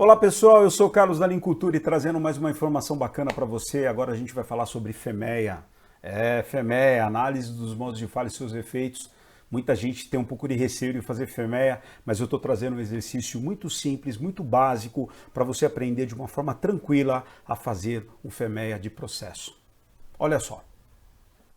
Olá pessoal, eu sou o Carlos da Lincultura e trazendo mais uma informação bacana para você. Agora a gente vai falar sobre FEMEA. FEMEA, análise dos modos de fala e seus efeitos. Muita gente tem um pouco de receio de fazer FEMEA, mas eu estou trazendo um exercício muito simples, muito básico, para você aprender de uma forma tranquila a fazer um FEMEA de processo. Olha só.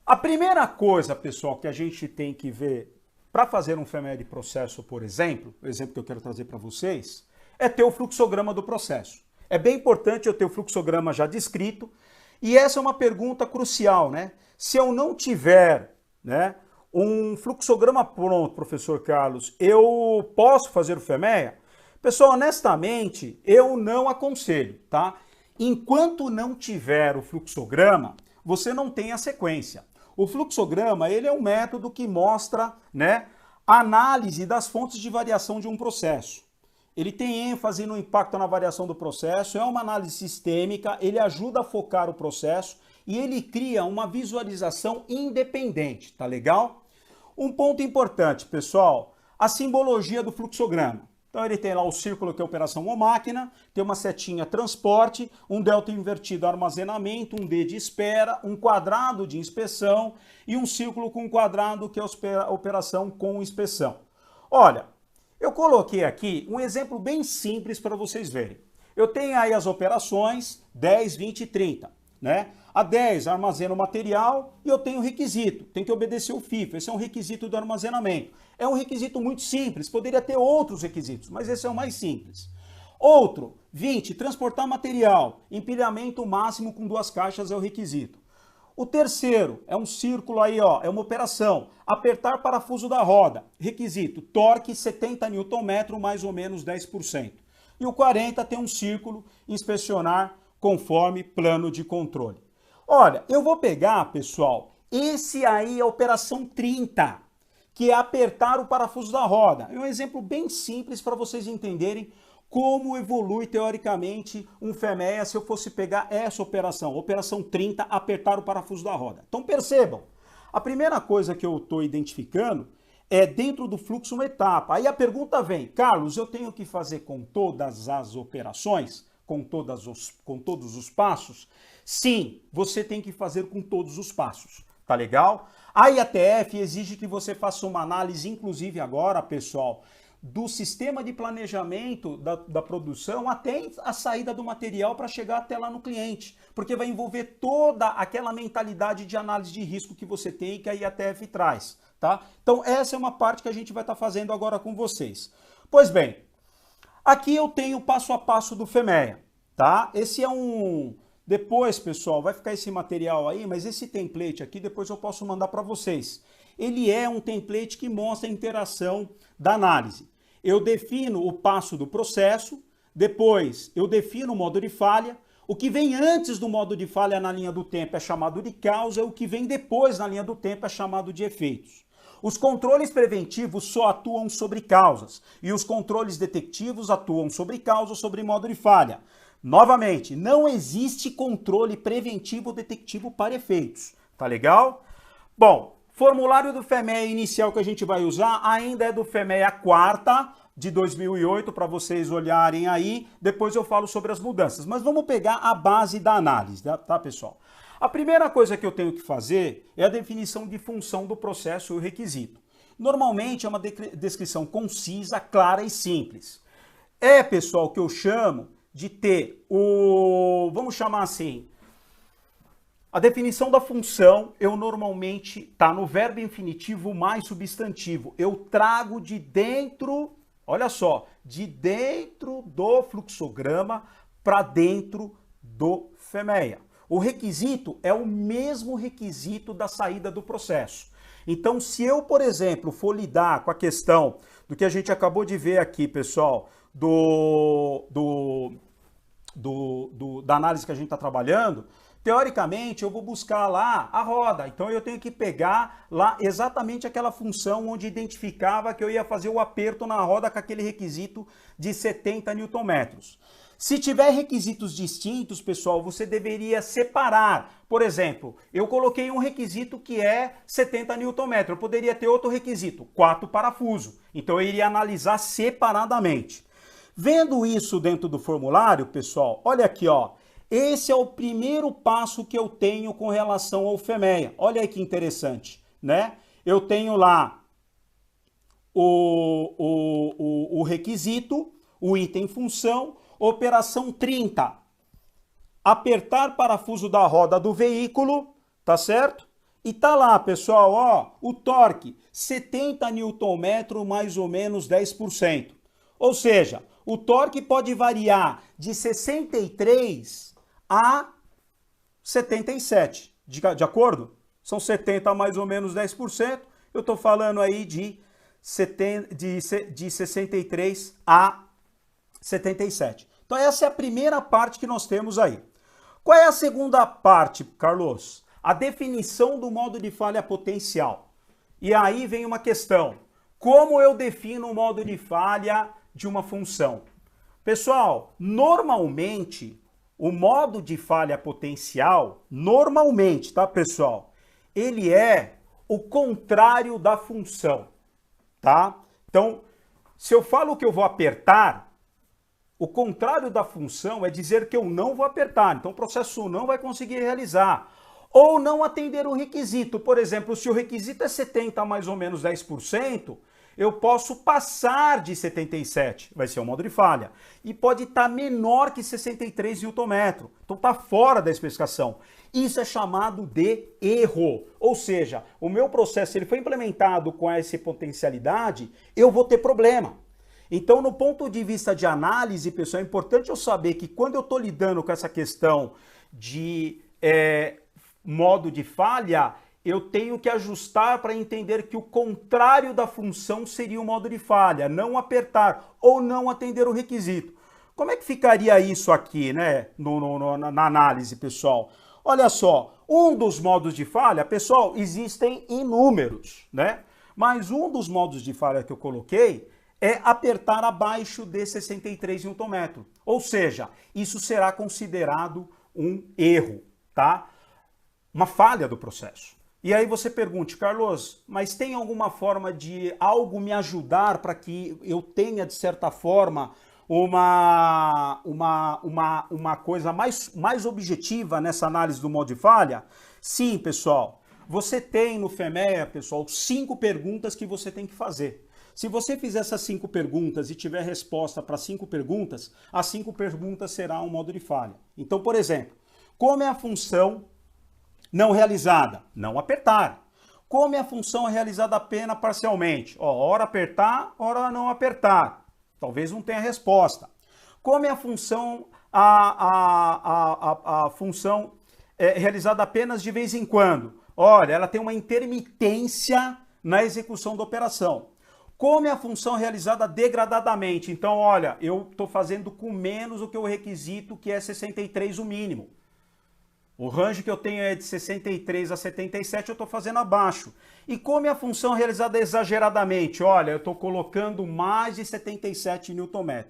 A primeira coisa, pessoal, que a gente tem que ver para fazer um FEMEA de processo, por exemplo, o exemplo que eu quero trazer para vocês, é ter o fluxograma do processo. É bem importante eu ter o fluxograma já descrito, e essa é uma pergunta crucial, né? Se eu não tiver, né, um fluxograma pronto, professor Carlos, eu posso fazer o FEMEA? Pessoal, honestamente, eu não aconselho, tá? Enquanto não tiver o fluxograma, você não tem a sequência. O fluxograma, ele é um método que mostra, né, a análise das fontes de variação de um processo. Ele tem ênfase no impacto na variação do processo, é uma análise sistêmica, ele ajuda a focar o processo e ele cria uma visualização independente, tá legal? Um ponto importante, pessoal, a simbologia do fluxograma. Então ele tem lá o círculo que é operação ou máquina, tem uma setinha transporte, um delta invertido armazenamento, um D de espera, um quadrado de inspeção e um círculo com um quadrado que é a operação com inspeção. Olha, eu coloquei aqui um exemplo bem simples para vocês verem. Eu tenho aí as operações 10, 20 e 30, né? A 10 armazena o material e eu tenho o requisito, tem que obedecer o FIFO, esse é um requisito do armazenamento. É um requisito muito simples, poderia ter outros requisitos, mas esse é o mais simples. Outro, 20, transportar material, empilhamento máximo com 2 caixas é o requisito. O terceiro é um círculo aí, ó, é uma operação, apertar parafuso da roda, requisito, torque 70 Nm, mais ou menos 10%. E o 40 tem um círculo, inspecionar conforme plano de controle. Olha, eu vou pegar, pessoal, esse aí é a operação 30, que é apertar o parafuso da roda. É um exemplo bem simples para vocês entenderem como evolui teoricamente um FEMEA se eu fosse pegar essa operação 30, apertar o parafuso da roda. Então percebam, a primeira coisa que eu estou identificando é dentro do fluxo uma etapa. Aí a pergunta vem, Carlos, eu tenho que fazer com todas as operações, com todos os passos? Sim, você tem que fazer com todos os passos, tá legal? A IATF exige que você faça uma análise, inclusive agora, pessoal, do sistema de planejamento da produção até a saída do material para chegar até lá no cliente, porque vai envolver toda aquela mentalidade de análise de risco que você tem e que a IATF traz, tá? Então essa é uma parte que a gente vai estar fazendo agora com vocês. Pois bem, aqui eu tenho o passo a passo do FEMEA, tá? Esse é um... Depois, pessoal, vai ficar esse material aí, mas esse template aqui depois eu posso mandar para vocês. Ele é um template que mostra a interação da análise. Eu defino o passo do processo, depois eu defino o modo de falha, o que vem antes do modo de falha na linha do tempo é chamado de causa, o que vem depois na linha do tempo é chamado de efeitos. Os controles preventivos só atuam sobre causas e os controles detectivos atuam sobre causa ou sobre modo de falha. Novamente, não existe controle preventivo detectivo para efeitos, tá legal? Bom, formulário do FEMEA inicial que a gente vai usar ainda é do FEMEA 4ª de 2008, para vocês olharem aí, depois eu falo sobre as mudanças. Mas vamos pegar a base da análise, tá, pessoal? A primeira coisa que eu tenho que fazer é a definição de função do processo e o requisito. Normalmente é uma descrição concisa, clara e simples. É, pessoal, que eu chamo de ter vamos chamar assim, a definição da função, eu normalmente tá no verbo infinitivo mais substantivo. Eu trago de dentro, olha só, de dentro do fluxograma para dentro do FEMEA. O requisito é o mesmo requisito da saída do processo. Então, se eu, por exemplo, for lidar com a questão do que a gente acabou de ver aqui, pessoal, da análise que a gente está trabalhando, teoricamente eu vou buscar lá a roda, então eu tenho que pegar lá exatamente aquela função onde identificava que eu ia fazer o aperto na roda com aquele requisito de 70 Nm. Se tiver requisitos distintos, pessoal, você deveria separar. Por exemplo, eu coloquei um requisito que é 70 Nm, eu poderia ter outro requisito, 4 parafusos, então eu iria analisar separadamente. Vendo isso dentro do formulário, pessoal, olha aqui, ó. Esse é o primeiro passo que eu tenho com relação ao FEMEA. Olha aí que interessante, né? Eu tenho lá o requisito, o item função, operação 30. Apertar parafuso da roda do veículo, tá certo? E tá lá, pessoal, ó, o torque, 70 Nm mais ou menos 10%. Ou seja, o torque pode variar de 63 a 77, de acordo? São 70 mais ou menos 10%, eu estou falando aí de 63 a 77. Então essa é a primeira parte que nós temos aí. Qual é a segunda parte, Carlos? A definição do modo de falha potencial. E aí vem uma questão. Como eu defino o modo de falha de uma função? Pessoal, normalmente, o modo de falha potencial, normalmente, tá, pessoal? Ele é o contrário da função, tá? Então, se eu falo que eu vou apertar, o contrário da função é dizer que eu não vou apertar. Então, o processo não vai conseguir realizar. Ou não atender o requisito. Por exemplo, se o requisito é 70 mais ou menos 10%, eu posso passar de 77, vai ser o modo de falha. E pode estar menor que 63 Nm. Então está fora da especificação. Isso é chamado de erro. Ou seja, o meu processo, se ele foi implementado com essa potencialidade, eu vou ter problema. Então, no ponto de vista de análise, pessoal, é importante eu saber que quando eu estou lidando com essa questão de modo de falha, eu tenho que ajustar para entender que o contrário da função seria o modo de falha, não apertar ou não atender o requisito. Como é que ficaria isso aqui, né, na análise, pessoal? Olha só, um dos modos de falha, pessoal, existem inúmeros, né? Mas um dos modos de falha que eu coloquei é apertar abaixo de 63 Nm. Ou seja, isso será considerado um erro, tá? Uma falha do processo. E aí você pergunte, Carlos, mas tem alguma forma de algo me ajudar para que eu tenha, de certa forma, uma coisa mais objetiva nessa análise do modo de falha? Sim, pessoal. Você tem no FEMEA, pessoal, 5 perguntas que você tem que fazer. Se você fizer essas 5 perguntas e tiver resposta para 5 perguntas, as 5 perguntas será um modo de falha. Então, por exemplo, como é a função não realizada? Não apertar. Como é a função realizada apenas parcialmente? Ó, hora apertar, hora não apertar. Talvez não tenha resposta. Como é a função, função realizada apenas de vez em quando? Olha, ela tem uma intermitência na execução da operação. Como é a função realizada degradadamente? Então, olha, eu estou fazendo com menos do que o requisito, que é 63 o mínimo. O range que eu tenho é de 63 a 77, eu estou fazendo abaixo. E como é a função realizada exageradamente? Olha, eu estou colocando mais de 77 Nm.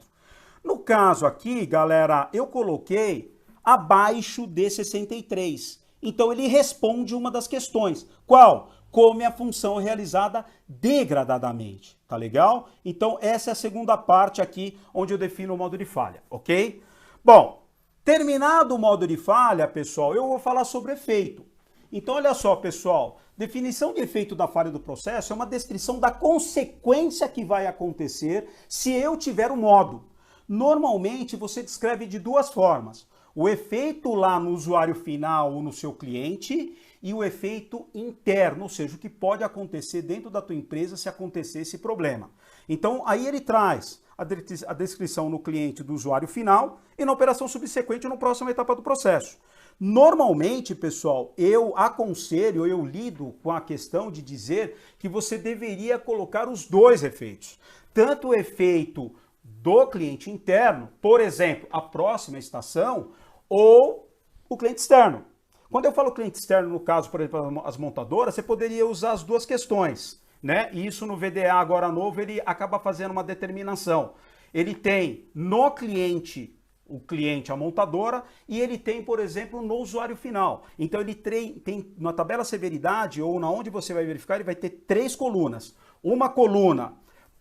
No caso aqui, galera, eu coloquei abaixo de 63. Então ele responde uma das questões. Qual? Como é a função realizada degradadamente. Tá legal? Então essa é a segunda parte aqui, onde eu defino o modo de falha, ok? Bom, terminado o modo de falha, pessoal, eu vou falar sobre efeito. Então, olha só, pessoal, definição de efeito da falha do processo é uma descrição da consequência que vai acontecer se eu tiver um modo. Normalmente, você descreve de duas formas. O efeito lá no usuário final ou no seu cliente e o efeito interno, ou seja, o que pode acontecer dentro da tua empresa se acontecer esse problema. Então, aí ele traz a descrição no cliente do usuário final e na operação subsequente na próxima etapa do processo. Normalmente, pessoal, eu aconselho, eu lido com a questão de dizer que você deveria colocar os dois efeitos. Tanto o efeito do cliente interno, por exemplo, a próxima estação, ou o cliente externo. Quando eu falo cliente externo, no caso, por exemplo, as montadoras, você poderia usar as duas questões, né? E isso no VDA agora novo, ele acaba fazendo uma determinação. Ele tem no cliente, o cliente, a montadora, e ele tem, por exemplo, no usuário final. Então ele tem na tabela severidade, ou na onde você vai verificar, ele vai ter 3 colunas. Uma coluna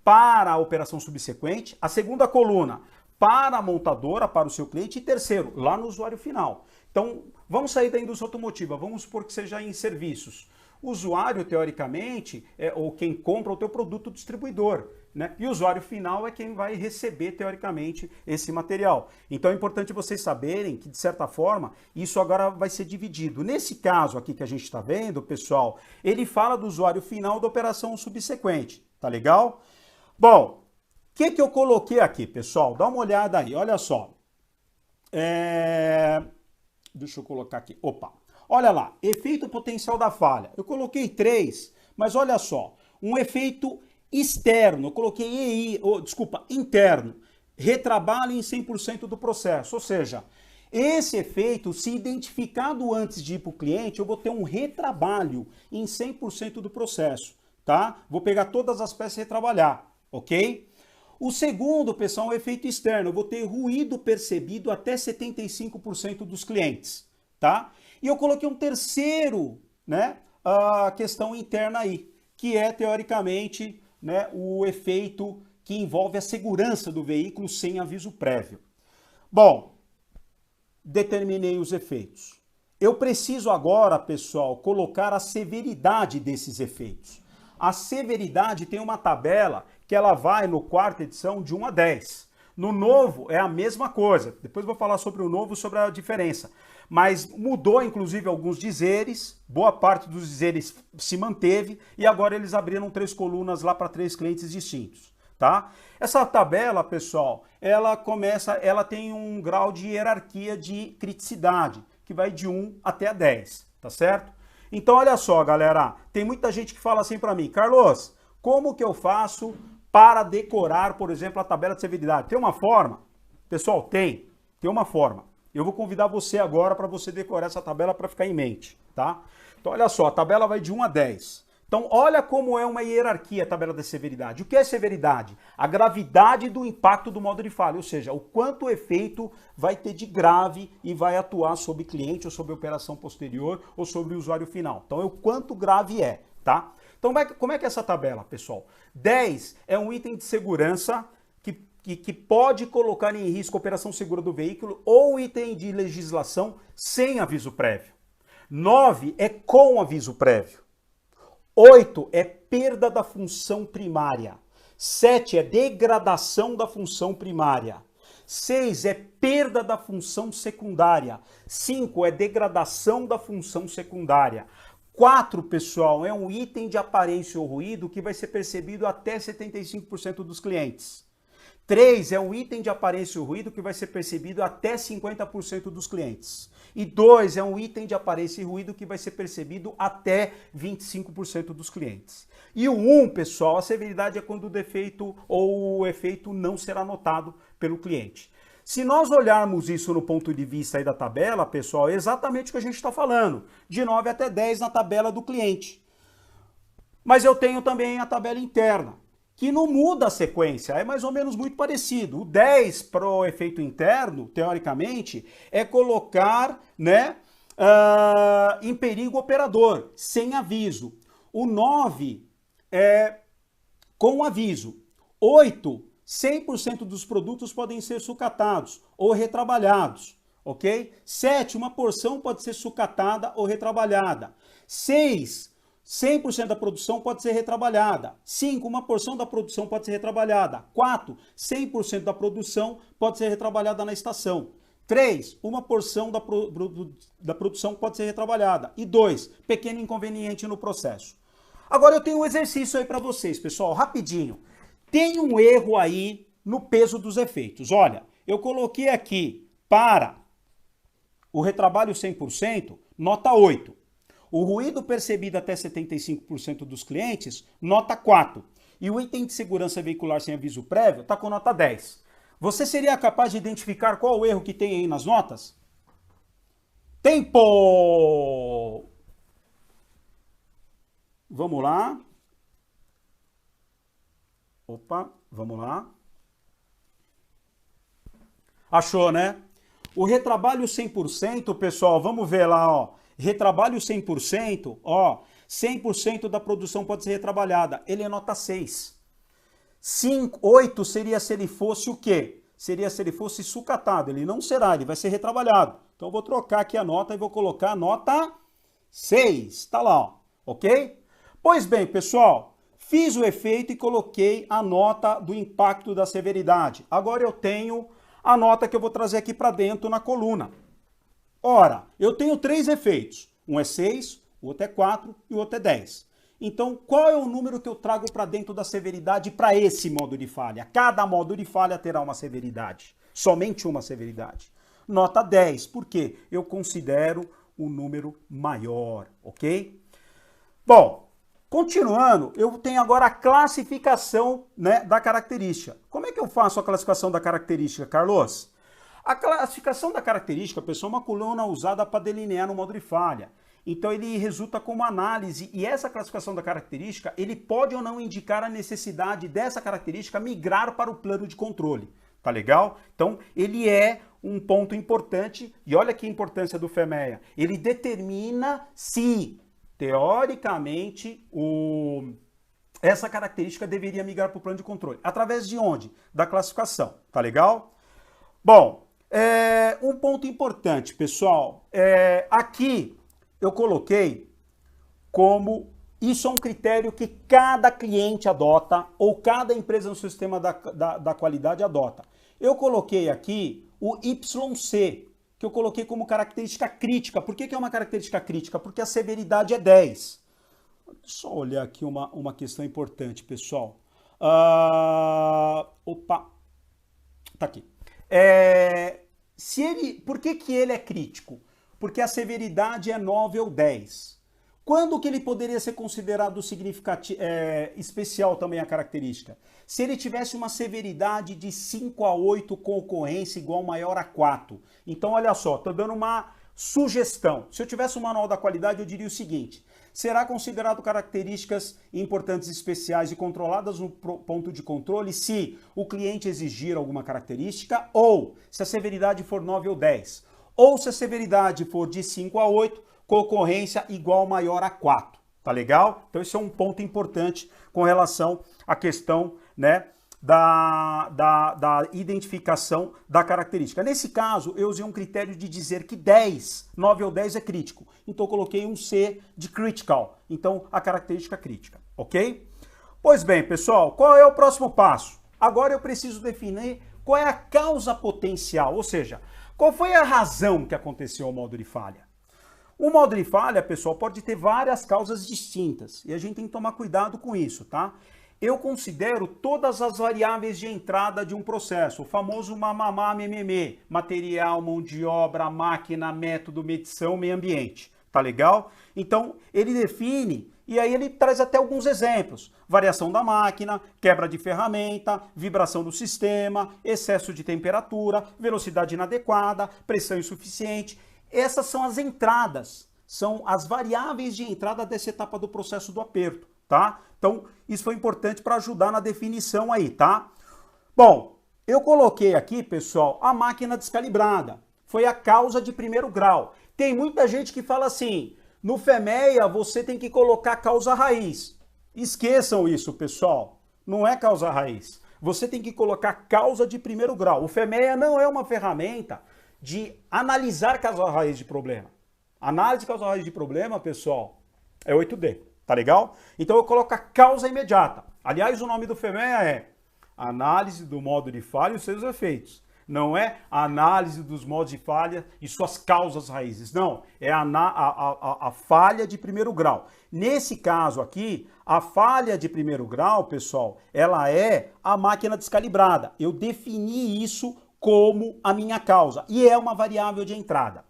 para a operação subsequente, a segunda coluna para a montadora, para o seu cliente, e terceiro, lá no usuário final. Então, vamos sair da indústria automotiva, vamos supor que seja em serviços. O usuário, teoricamente, ou quem compra o teu produto, o distribuidor, né? E o usuário final é quem vai receber, teoricamente, esse material. Então é importante vocês saberem que, de certa forma, isso agora vai ser dividido. Nesse caso aqui que a gente está vendo, pessoal, ele fala do usuário final da operação subsequente, tá legal? Bom, o que eu coloquei aqui, pessoal? Dá uma olhada aí, olha só. Deixa eu colocar aqui, opa. Olha lá, efeito potencial da falha. Eu coloquei 3, mas olha só, um efeito externo, eu coloquei interno, retrabalho em 100% do processo, ou seja, esse efeito, se identificado antes de ir para o cliente, eu vou ter um retrabalho em 100% do processo, tá? Vou pegar todas as peças e retrabalhar, ok? O segundo, pessoal, é um efeito externo, eu vou ter ruído percebido até 75% dos clientes, tá? E eu coloquei um terceiro, né, a questão interna aí, que é, teoricamente, né, o efeito que envolve a segurança do veículo sem aviso prévio. Bom, determinei os efeitos. Eu preciso agora, pessoal, colocar a severidade desses efeitos. A severidade tem uma tabela que ela vai no quarta edição de 1 a 10. No novo é a mesma coisa. Depois eu vou falar sobre o novo, sobre a diferença. Mas mudou, inclusive, alguns dizeres, boa parte dos dizeres se manteve, e agora eles abriram 3 colunas lá para 3 clientes distintos, tá? Essa tabela, pessoal, ela tem um grau de hierarquia de criticidade, que vai de 1 até a 10, tá certo? Então, olha só, galera, tem muita gente que fala assim para mim, Carlos, como que eu faço para decorar, por exemplo, a tabela de severidade? Tem uma forma? Pessoal, tem uma forma. Eu vou convidar você agora para você decorar essa tabela para ficar em mente, tá? Então, olha só, a tabela vai de 1 a 10. Então, olha como é uma hierarquia a tabela da severidade. O que é severidade? A gravidade do impacto do modo de falha, ou seja, o quanto o efeito vai ter de grave e vai atuar sobre cliente ou sobre operação posterior ou sobre o usuário final. Então, é o quanto grave é, tá? Então, como é que é essa tabela, pessoal? 10 é um item de segurança que pode colocar em risco a operação segura do veículo ou item de legislação sem aviso prévio. 9 é com aviso prévio. 8 é perda da função primária. 7 é degradação da função primária. 6 é perda da função secundária. 5 é degradação da função secundária. 4, pessoal, é um item de aparência ou ruído que vai ser percebido até 75% dos clientes. 3 é um item de aparência ou ruído que vai ser percebido até 50% dos clientes. E 2 é um item de aparência e ruído que vai ser percebido até 25% dos clientes. E o 1, pessoal, a severidade é quando o defeito ou o efeito não será notado pelo cliente. Se nós olharmos isso no ponto de vista aí da tabela, pessoal, é exatamente o que a gente está falando, de 9 até 10 na tabela do cliente. Mas eu tenho também a tabela interna, que não muda a sequência, é mais ou menos muito parecido. O 10 para o efeito interno, teoricamente, é colocar, né, em perigo operador, sem aviso. O 9 é com aviso. 8, 100% dos produtos podem ser sucatados ou retrabalhados, ok? 7, uma porção pode ser sucatada ou retrabalhada. 6, 100% da produção pode ser retrabalhada. 5, uma porção da produção pode ser retrabalhada. 4, 100% da produção pode ser retrabalhada na estação. 3, uma porção da produção pode ser retrabalhada. E 2, pequeno inconveniente no processo. Agora eu tenho um exercício aí para vocês, pessoal, rapidinho. Tem um erro aí no peso dos efeitos. Olha, eu coloquei aqui para o retrabalho 100%, nota 8. O ruído percebido até 75% dos clientes, nota 4. E o item de segurança veicular sem aviso prévio está com nota 10. Você seria capaz de identificar qual o erro que tem aí nas notas? Tempo! Vamos lá. Opa, vamos lá. Achou, né? O retrabalho 100%, pessoal, vamos ver lá, ó. Retrabalho 100%, ó, 100% da produção pode ser retrabalhada. Ele é nota 6. 8 seria se ele fosse o quê? seria se ele fosse sucatado. Ele não será, ele vai ser retrabalhado. Então eu vou trocar aqui a nota e vou colocar a nota 6. Tá lá, ó, ok? Pois bem, pessoal, fiz o efeito e coloquei a nota do impacto da severidade. Agora eu tenho a nota que eu vou trazer aqui para dentro na coluna. Ora, eu tenho 3 efeitos. Um é 6, o outro é 4 e o outro é 10. Então, qual é o número que eu trago para dentro da severidade para esse modo de falha? Cada modo de falha terá uma severidade. Somente uma severidade. Nota 10, porque eu considero o número maior, ok? Bom, continuando, eu tenho agora a classificação, né, da característica. Como é que eu faço a classificação da característica, Carlos? A classificação da característica, pessoal, é uma coluna usada para delinear no modo de falha. Então ele resulta como análise, e essa classificação da característica, ele pode ou não indicar a necessidade dessa característica migrar para o plano de controle. Tá legal? Então ele é um ponto importante, e olha que importância do FEMEA. Ele determina se, teoricamente, essa característica deveria migrar para o plano de controle. Através de onde? Da classificação. Tá legal? Bom, um ponto importante, pessoal. Aqui eu coloquei como isso é um critério que cada cliente adota ou cada empresa no sistema da qualidade adota. Eu coloquei aqui o YC, que eu coloquei como característica crítica. Por que é uma característica crítica? Porque a severidade é 10. Deixa eu olhar aqui uma questão importante, pessoal. Opa, tá aqui. Por que ele é crítico? Porque a severidade é 9 ou 10. Quando que ele poderia ser considerado especial também a característica? Se ele tivesse uma severidade de 5 a 8 com ocorrência igual ou maior a 4. Então, olha só, estou dando uma sugestão. Se eu tivesse um manual da qualidade, eu diria o seguinte: será considerado características importantes especiais e controladas no ponto de controle se o cliente exigir alguma característica ou se a severidade for 9 ou 10. Ou se a severidade for de 5 a 8, com ocorrência igual ou maior a 4. Tá legal? Então esse é um ponto importante com relação à questão, né, da identificação da característica. Nesse caso, eu usei um critério de dizer que 9 ou 10 é crítico. Então eu coloquei um C de critical. Então a característica crítica, ok? Pois bem, pessoal, qual é o próximo passo? Agora eu preciso definir qual é a causa potencial, ou seja, qual foi a razão que aconteceu o modo de falha? O modo de falha, pessoal, pode ter várias causas distintas e a gente tem que tomar cuidado com isso, tá? Eu considero todas as variáveis de entrada de um processo, o famoso MMM, material, mão de obra, máquina, método, medição, meio ambiente, tá legal? Então, ele define e aí ele traz até alguns exemplos. Variação da máquina, quebra de ferramenta, vibração do sistema, excesso de temperatura, velocidade inadequada, pressão insuficiente. Essas são as entradas, são as variáveis de entrada dessa etapa do processo do aperto, tá? Então, isso foi importante para ajudar na definição aí, tá? Bom, eu coloquei aqui, pessoal, a máquina descalibrada. Foi a causa de primeiro grau. Tem muita gente que fala assim, no FEMEA você tem que colocar causa raiz. Esqueçam isso, pessoal. Não é causa raiz. Você tem que colocar causa de primeiro grau. O FEMEA não é uma ferramenta de analisar causa raiz de problema. Análise de causa raiz de problema, pessoal, é 8D, tá legal? Então eu coloco a causa imediata. Aliás, o nome do FEMEA é Análise do modo de falha e os seus efeitos. Não é análise dos modos de falha e suas causas raízes. Não, é a falha de primeiro grau. Nesse caso aqui, a falha de primeiro grau, pessoal, ela é a máquina descalibrada. Eu defini isso como a minha causa e é uma variável de entrada.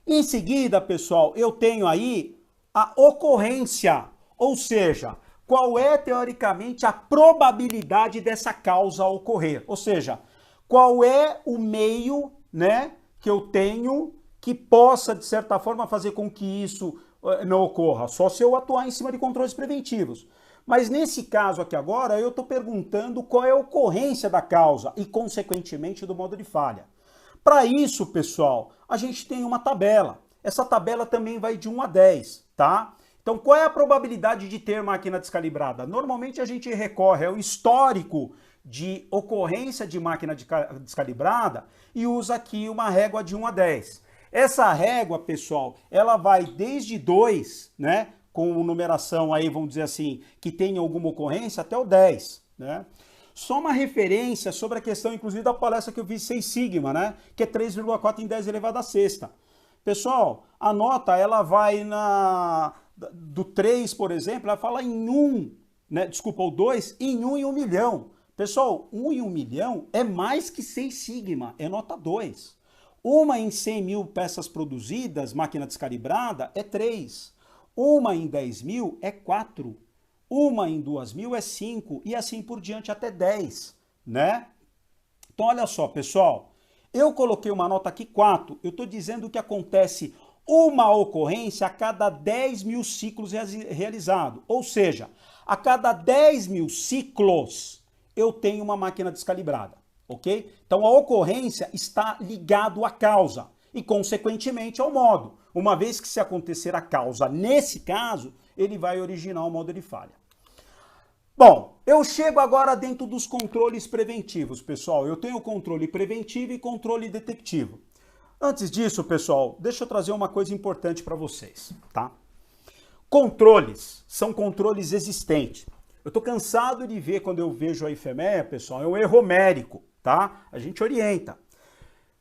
Em seguida, pessoal, eu tenho aí a ocorrência, ou seja, qual é teoricamente a probabilidade dessa causa ocorrer, ou seja, qual é o meio, né, que eu tenho que possa, de certa forma, fazer com que isso não ocorra, só se eu atuar em cima de controles preventivos. Mas nesse caso aqui agora, eu estou perguntando qual é a ocorrência da causa e, consequentemente, do modo de falha. Para isso, pessoal, a gente tem uma tabela. Essa tabela também vai de 1 a 10, tá? Então, qual é a probabilidade de ter máquina descalibrada? Normalmente a gente recorre ao histórico de ocorrência de máquina descalibrada e usa aqui uma régua de 1 a 10. Essa régua, pessoal, ela vai desde 2, né, com numeração aí, vamos dizer assim, que tem alguma ocorrência, até o 10, né? Só uma referência sobre a questão, inclusive, da palestra que eu fiz 6 sigma, né, que é 3,4 em 10 elevado a sexta. Pessoal, a nota, ela vai do 3, por exemplo, ela fala em 1, né, desculpa, o 2, em 1 em 1 milhão. Pessoal, 1 em 1 milhão é mais que 6 sigma, é nota 2. Uma em 100 mil peças produzidas, máquina descalibrada, é 3. Uma em 10 mil é 4. Uma em 2 mil é 5. E assim por diante até 10, né? Então, olha só, pessoal. Eu coloquei uma nota aqui 4. Eu estou dizendo que acontece uma ocorrência a cada 10 mil ciclos realizados. Ou seja, a cada 10 mil ciclos, eu tenho uma máquina descalibrada, ok? Então a ocorrência está ligado à causa e, consequentemente, ao modo. Uma vez que se acontecer a causa nesse caso, ele vai originar um modo de falha. Bom, eu chego agora dentro dos controles preventivos, pessoal. Eu tenho controle preventivo e controle detectivo. Antes disso, pessoal, deixa eu trazer uma coisa importante para vocês, tá? Controles são controles existentes. Eu estou cansado de ver, quando eu vejo a IFEMEA, pessoal, é um erro homérico, tá? A gente orienta.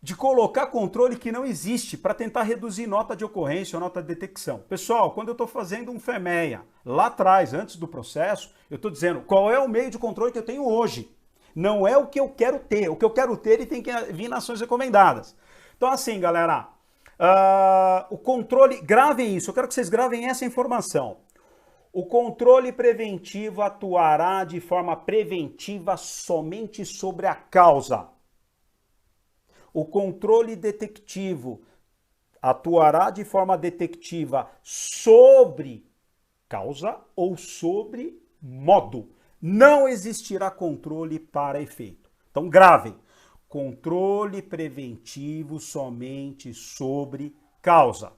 De colocar controle que não existe para tentar reduzir nota de ocorrência ou nota de detecção. Pessoal, quando eu estou fazendo um FEMEA, lá atrás, antes do processo, eu estou dizendo qual é o meio de controle que eu tenho hoje. Não é o que eu quero ter. O que eu quero ter, ele tem que vir nas ações recomendadas. Então, assim, galera, o controle, gravem isso, eu quero que vocês gravem essa informação. O controle preventivo atuará de forma preventiva somente sobre a causa. O controle detectivo atuará de forma detectiva sobre causa ou sobre modo. Não existirá controle para efeito. Então, gravem. Controle preventivo somente sobre causa.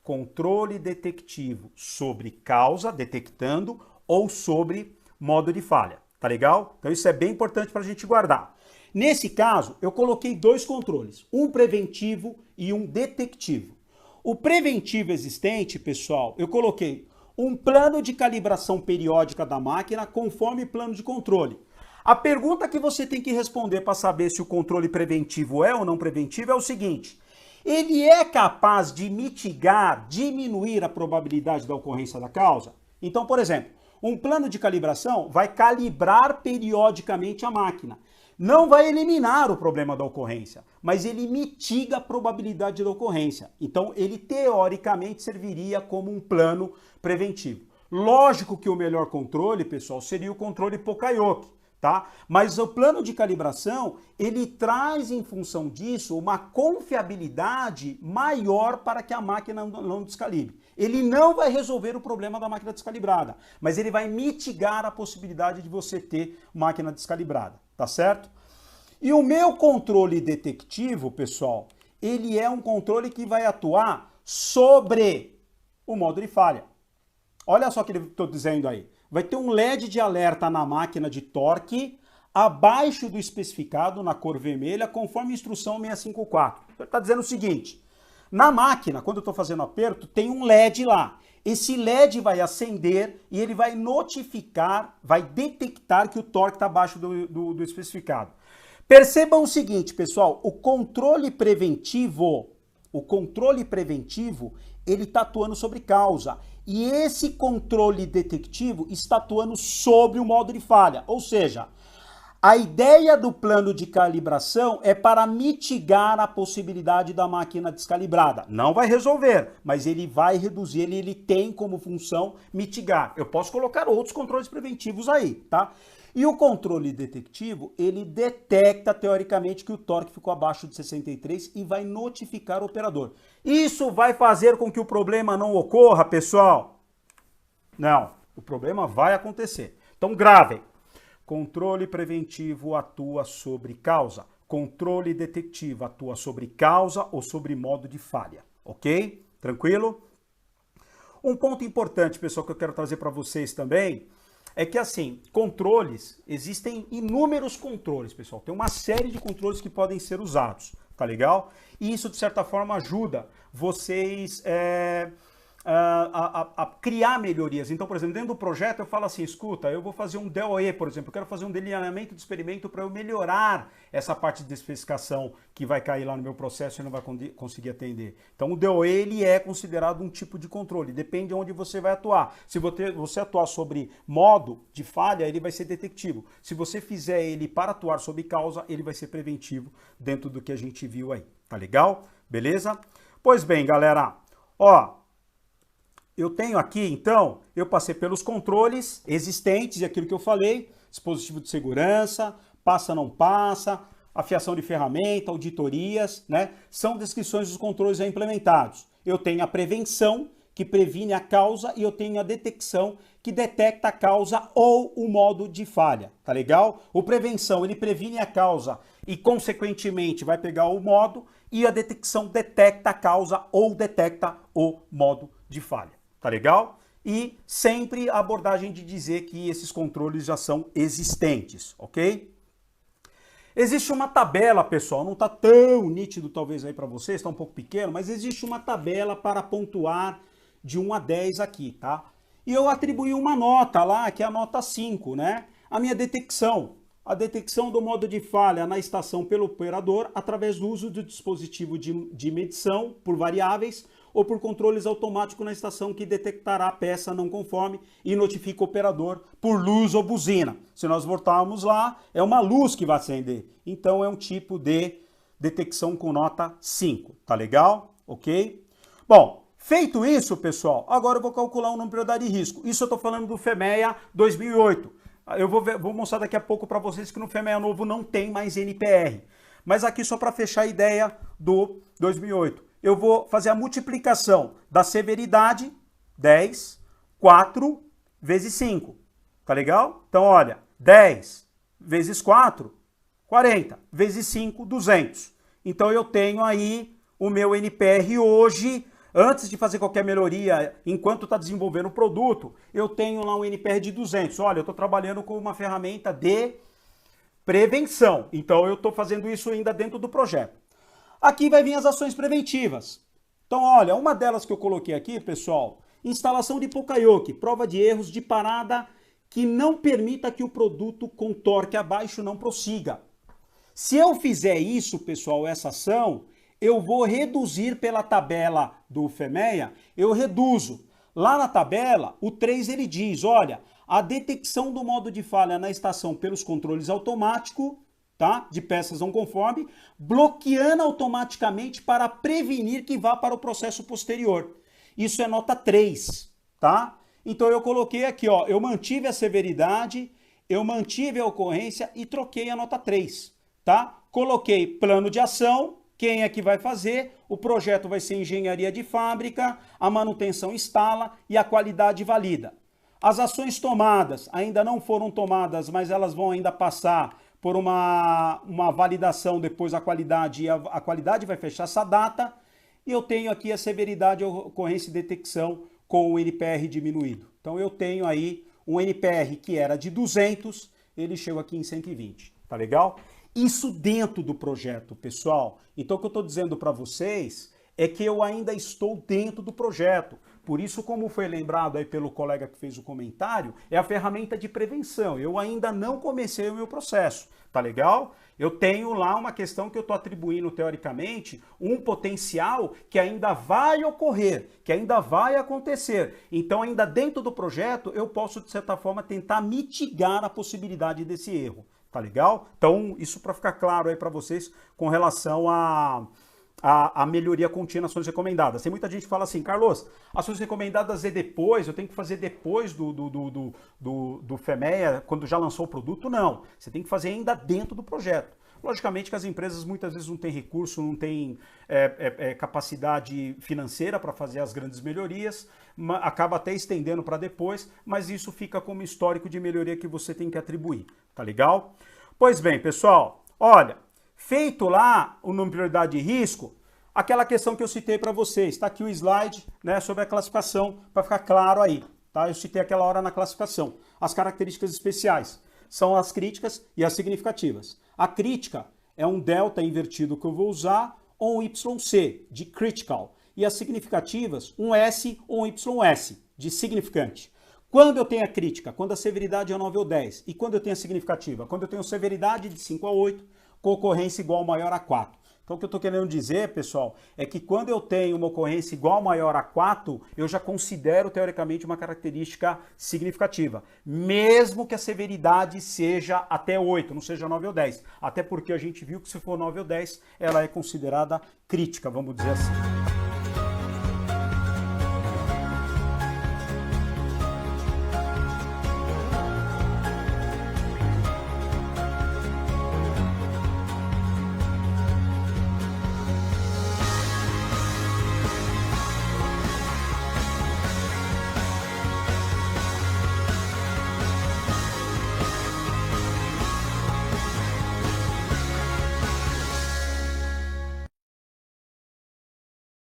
Controle detectivo sobre causa, detectando, ou sobre modo de falha. Tá legal? Então, isso é bem importante para a gente guardar. Nesse caso, eu coloquei 2 controles, um preventivo e um detectivo. O preventivo existente, pessoal, eu coloquei um plano de calibração periódica da máquina conforme plano de controle. A pergunta que você tem que responder para saber se o controle preventivo é ou não preventivo é o seguinte: ele é capaz de mitigar, diminuir a probabilidade da ocorrência da causa? Então, por exemplo, um plano de calibração vai calibrar periodicamente a máquina. Não vai eliminar o problema da ocorrência, mas ele mitiga a probabilidade da ocorrência. Então, ele teoricamente serviria como um plano preventivo. Lógico que o melhor controle, pessoal, seria o controle Poka-Yoke, tá? Mas o plano de calibração, ele traz em função disso uma confiabilidade maior para que a máquina não descalibre. Ele não vai resolver o problema da máquina descalibrada, mas ele vai mitigar a possibilidade de você ter máquina descalibrada, tá certo? E o meu controle detectivo, pessoal, ele é um controle que vai atuar sobre o modo de falha. Olha só o que eu estou dizendo aí. Vai ter um LED de alerta na máquina de torque abaixo do especificado na cor vermelha, conforme a instrução 654. Ele está dizendo o seguinte: na máquina, quando eu estou fazendo aperto, tem um LED lá. Esse LED vai acender e ele vai notificar, vai detectar que o torque está abaixo do especificado. Percebam o seguinte, pessoal, o controle preventivo, ele está atuando sobre causa. E esse controle detectivo está atuando sobre o modo de falha. Ou seja, a ideia do plano de calibração é para mitigar a possibilidade da máquina descalibrada. Não vai resolver, mas ele vai reduzir, ele tem como função mitigar. Eu posso colocar outros controles preventivos aí, tá? E o controle detectivo, ele detecta teoricamente que o torque ficou abaixo de 63 e vai notificar o operador. Isso vai fazer com que o problema não ocorra, pessoal? Não, o problema vai acontecer. Então gravem. Controle preventivo atua sobre causa. Controle detectivo atua sobre causa ou sobre modo de falha. Ok? Tranquilo? Um ponto importante, pessoal, que eu quero trazer para vocês também é que assim, controles, existem inúmeros controles, pessoal. Tem uma série de controles que podem ser usados, tá legal? E isso, de certa forma, ajuda vocês a criar melhorias. Então, por exemplo, dentro do projeto eu falo assim, escuta, eu vou fazer um DOE, por exemplo, eu quero fazer um delineamento de experimento para eu melhorar essa parte de especificação que vai cair lá no meu processo e não vai conseguir atender. Então, o DOE, ele é considerado um tipo de controle, depende de onde você vai atuar. Se você atuar sobre modo de falha, ele vai ser detectivo. Se você fizer ele para atuar sobre causa, ele vai ser preventivo dentro do que a gente viu aí. Tá legal? Beleza? Pois bem, galera, ó, eu tenho aqui, então, eu passei pelos controles existentes e aquilo que eu falei, dispositivo de segurança, passa, não passa, afiação de ferramenta, auditorias, né? São descrições dos controles já implementados. Eu tenho a prevenção, que previne a causa, e eu tenho a detecção, que detecta a causa ou o modo de falha, tá legal? O prevenção, ele previne a causa e, consequentemente, vai pegar o modo, e a detecção detecta a causa ou detecta o modo de falha. Tá legal? E sempre a abordagem de dizer que esses controles já são existentes, ok? Existe uma tabela, pessoal, não está tão nítido talvez aí para vocês, está um pouco pequeno, mas existe uma tabela para pontuar de 1 a 10 aqui, tá? E eu atribuí uma nota lá, que é a nota 5, né? A minha detecção. A detecção do modo de falha na estação pelo operador através do uso do dispositivo de medição por variáveis ou por controles automáticos na estação que detectará a peça não conforme e notifica o operador por luz ou buzina. Se nós voltarmos lá, é uma luz que vai acender. Então é um tipo de detecção com nota 5. Tá legal? Ok? Bom, feito isso, pessoal, agora eu vou calcular o número de prioridade de risco. Isso eu estou falando do FEMEA 2008. Eu vou mostrar daqui a pouco para vocês que no FEMEA novo não tem mais NPR. Mas aqui só para fechar a ideia do 2008. Eu vou fazer a multiplicação da severidade, 10, 4 vezes 5. Tá legal? Então, olha, 10 vezes 4, 40. Vezes 5, 200. Então, eu tenho aí o meu NPR hoje, antes de fazer qualquer melhoria, enquanto está desenvolvendo o produto, eu tenho lá um NPR de 200. Olha, eu estou trabalhando com uma ferramenta de prevenção. Então, eu estou fazendo isso ainda dentro do projeto. Aqui vai vir as ações preventivas. Então, olha, uma delas que eu coloquei aqui, pessoal, instalação de Poka-Yoke, prova de erros de parada que não permita que o produto com torque abaixo não prossiga. Se eu fizer isso, pessoal, essa ação, eu vou reduzir pela tabela do FEMEA, eu reduzo. Lá na tabela, o 3 ele diz, olha, a detecção do modo de falha na estação pelos controles automáticos, tá? De peças não conforme, bloqueando automaticamente para prevenir que vá para o processo posterior. Isso é nota 3, tá? Então eu coloquei aqui, ó, eu mantive a severidade, eu mantive a ocorrência e troquei a nota 3, tá? Coloquei plano de ação, quem é que vai fazer? O projeto vai ser engenharia de fábrica, a manutenção instala e a qualidade valida. As ações tomadas ainda não foram tomadas, mas elas vão ainda passar por uma validação depois a qualidade, e a qualidade vai fechar essa data, e eu tenho aqui a severidade, ocorrência e detecção com o NPR diminuído. Então eu tenho aí um NPR que era de 200, ele chegou aqui em 120, tá legal? Isso dentro do projeto, pessoal. Então o que eu estou dizendo para vocês é que eu ainda estou dentro do projeto. Por isso, como foi lembrado aí pelo colega que fez o comentário, é a ferramenta de prevenção. Eu ainda não comecei o meu processo, tá legal? Eu tenho lá uma questão que eu estou atribuindo, teoricamente, um potencial que ainda vai ocorrer, que ainda vai acontecer. Então, ainda dentro do projeto, eu posso, de certa forma, tentar mitigar a possibilidade desse erro, tá legal? Então, isso para ficar claro aí para vocês com relação a melhoria contínua, ações recomendadas. Tem muita gente que fala assim, Carlos, ações recomendadas é depois, eu tenho que fazer depois do FEMEA, quando já lançou o produto? Não, você tem que fazer ainda dentro do projeto. Logicamente que as empresas muitas vezes não têm recurso, não têm capacidade financeira para fazer as grandes melhorias, acaba até estendendo para depois, mas isso fica como histórico de melhoria que você tem que atribuir, tá legal? Pois bem, pessoal, olha, feito lá o número de prioridade de risco, aquela questão que eu citei para vocês, está aqui o slide, né, sobre a classificação, para ficar claro aí, tá? Eu citei aquela hora na classificação. As características especiais são as críticas e as significativas. A crítica é um delta invertido que eu vou usar, ou um YC, de critical. E as significativas, um S ou um YS, de significante. Quando eu tenho a crítica, quando a severidade é 9 ou 10, e quando eu tenho a significativa, quando eu tenho severidade de 5 a 8, com ocorrência igual ou maior a 4. Então o que eu estou querendo dizer, pessoal, é que quando eu tenho uma ocorrência igual ou maior a 4, eu já considero teoricamente uma característica significativa, mesmo que a severidade seja até 8, não seja 9 ou 10. Até porque a gente viu que se for 9 ou 10, ela é considerada crítica, vamos dizer assim.